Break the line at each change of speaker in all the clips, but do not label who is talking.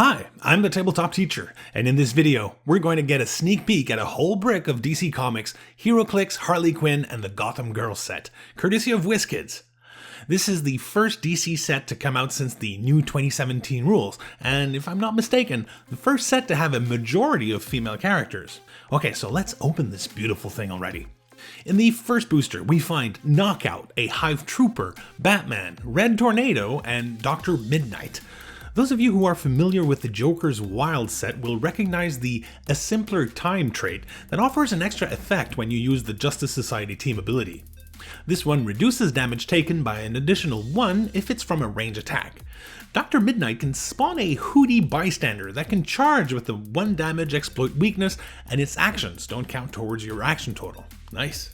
Hi, I'm the Tabletop Teacher, and in this video, we're going to get a sneak peek at a whole brick of DC Comics, Heroclix, Harley Quinn, and the Gotham Girls set, courtesy of WizKids. This is the first DC set to come out since the new 2017 rules, and if I'm not mistaken, the first set to have a majority of female characters. Okay, so let's open this beautiful thing already. In the first booster, we find Knockout, a Hive Trooper, Batman, Red Tornado, and Dr. Midnight. Those of you who are familiar with the Joker's Wild set will recognize the A Simpler Time trait that offers an extra effect when you use the Justice Society team ability. This one reduces damage taken by an additional 1 if it's from a range attack. Dr. Midnight can spawn a Hootie Bystander that can charge with the 1 damage exploit weakness, and its actions don't count towards your action total. Nice.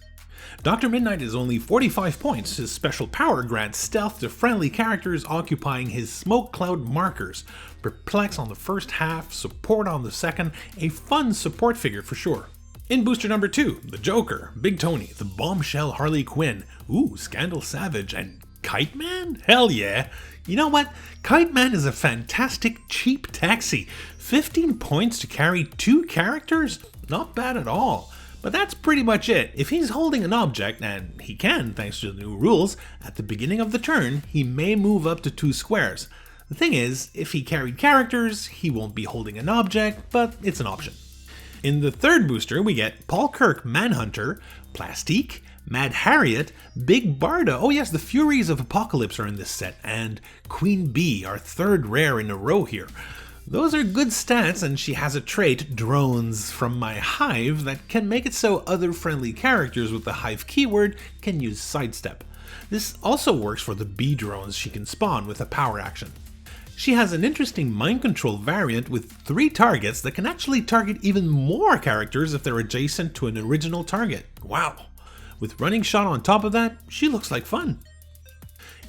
Dr. Midnight is only 45 points. His special power grants stealth to friendly characters occupying his smoke cloud markers. Perplex on the first half, support on the second, a fun support figure for sure. In booster number 2, the Joker, Big Tony, the Bombshell Harley Quinn, Scandal Savage, and Kite Man? Hell yeah! You know what? Kite Man is a fantastic cheap taxi. 15 points to carry 2 characters? Not bad at all. But that's pretty much it. If he's holding an object, and he can thanks to the new rules, at the beginning of the turn, he may move up to 2 squares. The thing is, if he carried characters, he won't be holding an object, but it's an option. In the third booster, we get Paul Kirk Manhunter, Plastique, Mad Harriet, Big Barda, oh yes, the Furies of Apocalypse are in this set, and Queen Bee, our third rare in a row here. Those are good stats, and she has a trait, Drones, from my Hive that can make it so other friendly characters with the Hive keyword can use Sidestep. This also works for the Bee drones she can spawn with a power action. She has an interesting mind control variant with 3 targets that can actually target even more characters if they're adjacent to an original target. Wow! With Running Shot on top of that, she looks like fun.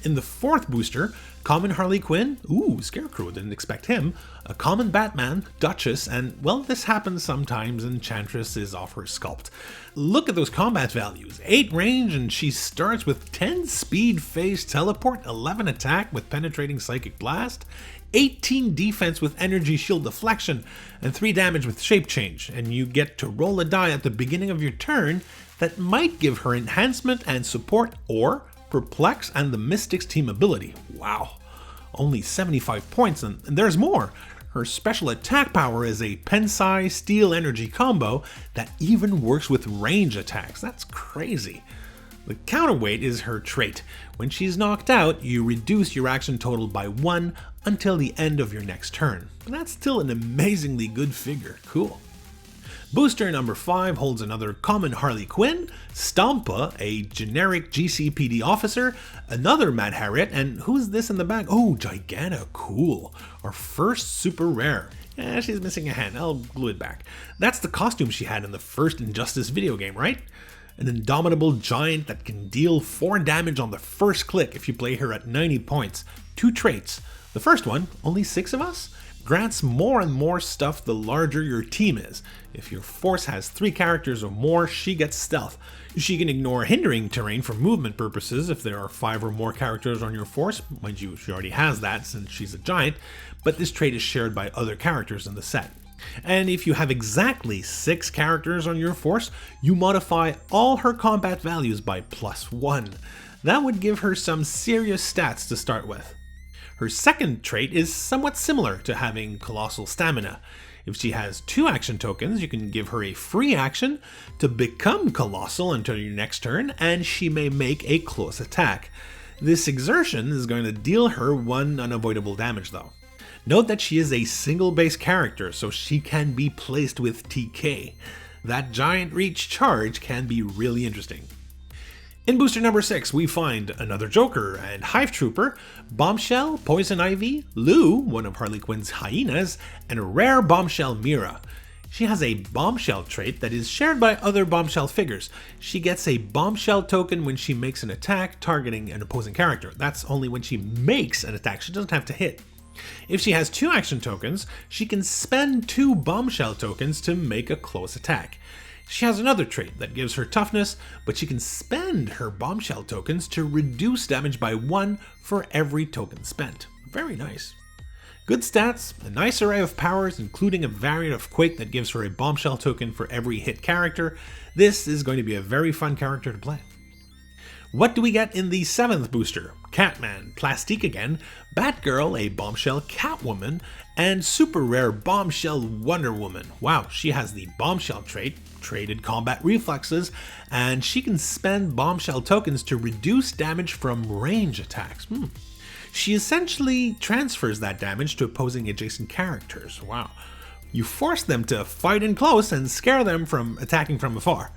In the fourth booster, Common Harley Quinn, Scarecrow, didn't expect him, a Common Batman, Duchess, and well, this happens sometimes, Enchantress is off her sculpt. Look at those combat values, 8 range, and she starts with 10 speed, phase, teleport, 11 attack with penetrating psychic blast, 18 defense with energy shield deflection, and 3 damage with shape change, and you get to roll a die at the beginning of your turn that might give her enhancement and support, or Perplex and the Mystics team ability. Wow, only 75 points, and there's more. Her special attack power is a Pensai Steel Energy combo that even works with range attacks. That's crazy. The counterweight is her trait. When she's knocked out, you reduce your action total by 1 until the end of your next turn. And that's still an amazingly good figure. Cool. Booster number 5 holds another Common Harley Quinn, Stampa, a generic GCPD officer, another Mad Harriet, and who's this in the back? Giganta, cool. Our first super rare. She's missing a hand, I'll glue it back. That's the costume she had in the first Injustice video game, right? An indomitable giant that can deal 4 damage on the first click if you play her at 90 points. 2 traits. The first one, only 6 of us? Grants more and more stuff the larger your team is. If your force has 3 characters or more, she gets stealth. She can ignore hindering terrain for movement purposes if there are 5 or more characters on your force. Mind you, she already has that since she's a giant, but this trait is shared by other characters in the set. And if you have exactly 6 characters on your force, you modify all her combat values by +1. That would give her some serious stats to start with. Her second trait is somewhat similar to having Colossal Stamina. If she has 2 action tokens, you can give her a free action to become Colossal until your next turn, and she may make a close attack. This exertion is going to deal her 1 unavoidable damage though. Note that she is a single base character, so she can be placed with TK. That giant reach charge can be really interesting. In booster number 6, we find another Joker and Hive Trooper, Bombshell, Poison Ivy, Lou, one of Harley Quinn's hyenas, and a rare Bombshell Mira. She has a Bombshell trait that is shared by other Bombshell figures. She gets a Bombshell token when she makes an attack targeting an opposing character. That's only when she makes an attack, she doesn't have to hit. If she has 2 action tokens, she can spend 2 Bombshell tokens to make a close attack. She has another trait that gives her toughness, but she can spend her Bombshell tokens to reduce damage by 1 for every token spent. Very nice. Good stats, a nice array of powers, including a variant of Quake that gives her a bombshell token for every hit character. This is going to be a very fun character to play. What do we get in the 7th booster? Catman, Plastique again, Batgirl, a bombshell Catwoman, and super rare bombshell Wonder Woman. Wow, she has the bombshell trait, traded combat reflexes, and she can spend bombshell tokens to reduce damage from range attacks. She essentially transfers that damage to opposing adjacent characters. Wow. You force them to fight in close and scare them from attacking from afar.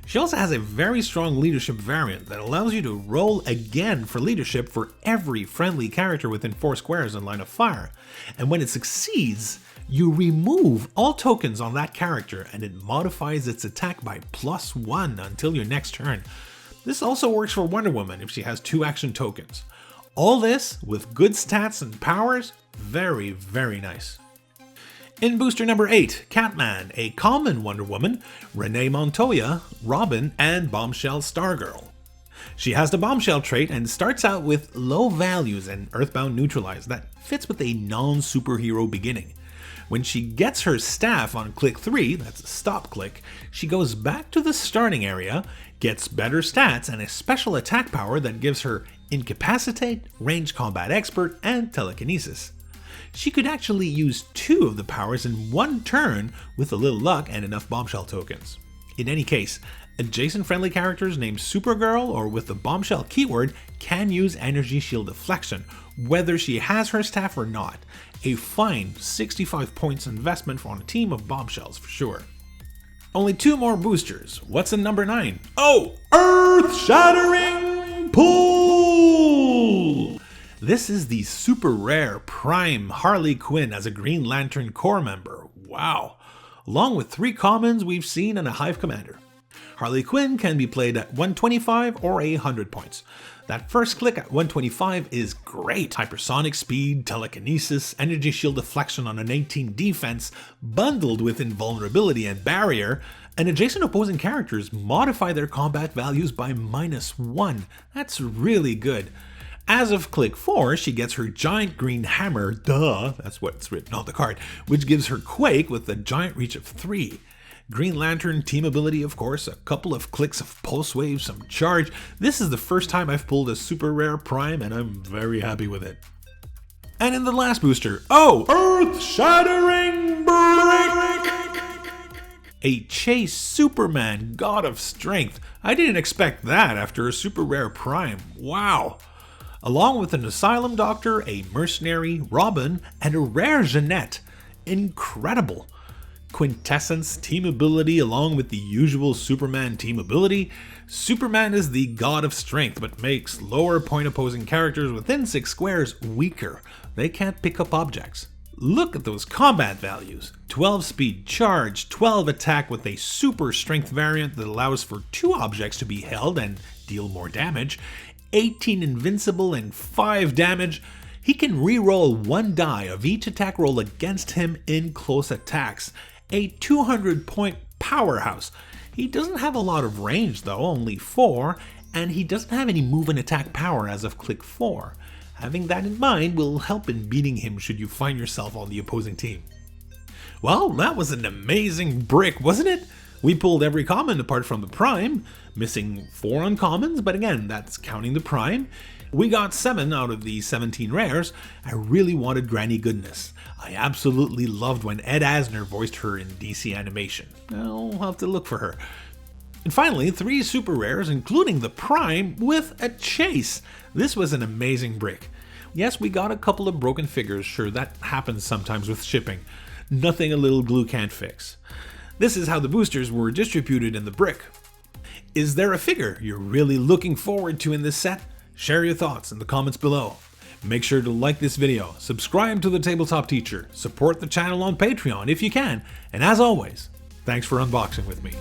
She also has a very strong leadership variant that allows you to roll again for leadership for every friendly character within 4 squares in line of fire. And when it succeeds, you remove all tokens on that character and it modifies its attack by +1 until your next turn. This also works for Wonder Woman if she has 2 action tokens. All this with good stats and powers, very, very nice. In booster number 8, Catman, a common Wonder Woman, Renee Montoya, Robin, and bombshell Stargirl. She has the bombshell trait and starts out with low values and Earthbound Neutralize that fits with a non-superhero beginning. When she gets her staff on click 3, that's a stop click, she goes back to the starting area, gets better stats and a special attack power that gives her Incapacitate, Range Combat Expert, and Telekinesis. She could actually use 2 of the powers in 1 turn with a little luck and enough bombshell tokens. In any case, adjacent friendly characters named Supergirl or with the bombshell keyword can use energy shield deflection, whether she has her staff or not. A fine 65 points investment on a team of bombshells for sure. Only 2 more boosters. What's in number 9? Oh, Earth-Shattering Pull! This is the super rare Prime Harley Quinn as a Green Lantern Corps member. Wow. Along with 3 commons we've seen and a Hive Commander. Harley Quinn can be played at 125 or 100 points. That first click at 125 is great. Hypersonic speed, telekinesis, energy shield deflection on an 18 defense, bundled with invulnerability and barrier, and adjacent opposing characters modify their combat values by -1. That's really good. As of click 4, she gets her giant green hammer, duh, that's what's written on the card, which gives her Quake with a giant reach of 3. Green Lantern team ability, of course, a couple of clicks of pulse wave, some charge. This is the first time I've pulled a super rare Prime and I'm very happy with it. And in the last booster, oh, Earth-Shattering Break! A Chase Superman, God of Strength. I didn't expect that after a super rare Prime. Wow. Along with an Asylum Doctor, a Mercenary, Robin, and a rare Jeanette. Incredible. Quintessence team ability along with the usual Superman team ability. Superman is the God of Strength but makes lower point opposing characters within 6 squares weaker. They can't pick up objects. Look at those combat values. 12 speed charge, 12 attack with a super strength variant that allows for 2 objects to be held and deal more damage. 18 invincible and 5 damage. He can re-roll 1 die of each attack roll against him in close attacks. A 200 point powerhouse. He doesn't have a lot of range though, only 4, and he doesn't have any move and attack power as of click 4. Having that in mind will help in beating him should you find yourself on the opposing team. Well, that was an amazing brick, wasn't it? We pulled every common apart from the Prime, missing 4 uncommons, but again, that's counting the Prime. We got 7 out of the 17 rares. I really wanted Granny Goodness. I absolutely loved when Ed Asner voiced her in DC animation. I'll have to look for her. And finally, 3 super rares, including the Prime with a Chase. This was an amazing brick. Yes, we got a couple of broken figures, sure, that happens sometimes with shipping. Nothing a little glue can't fix. This is how the boosters were distributed in the brick. Is there a figure you're really looking forward to in this set? Share your thoughts in the comments below. Make sure to like this video, subscribe to the Tabletop Teacher, support the channel on Patreon if you can, and as always, thanks for unboxing with me.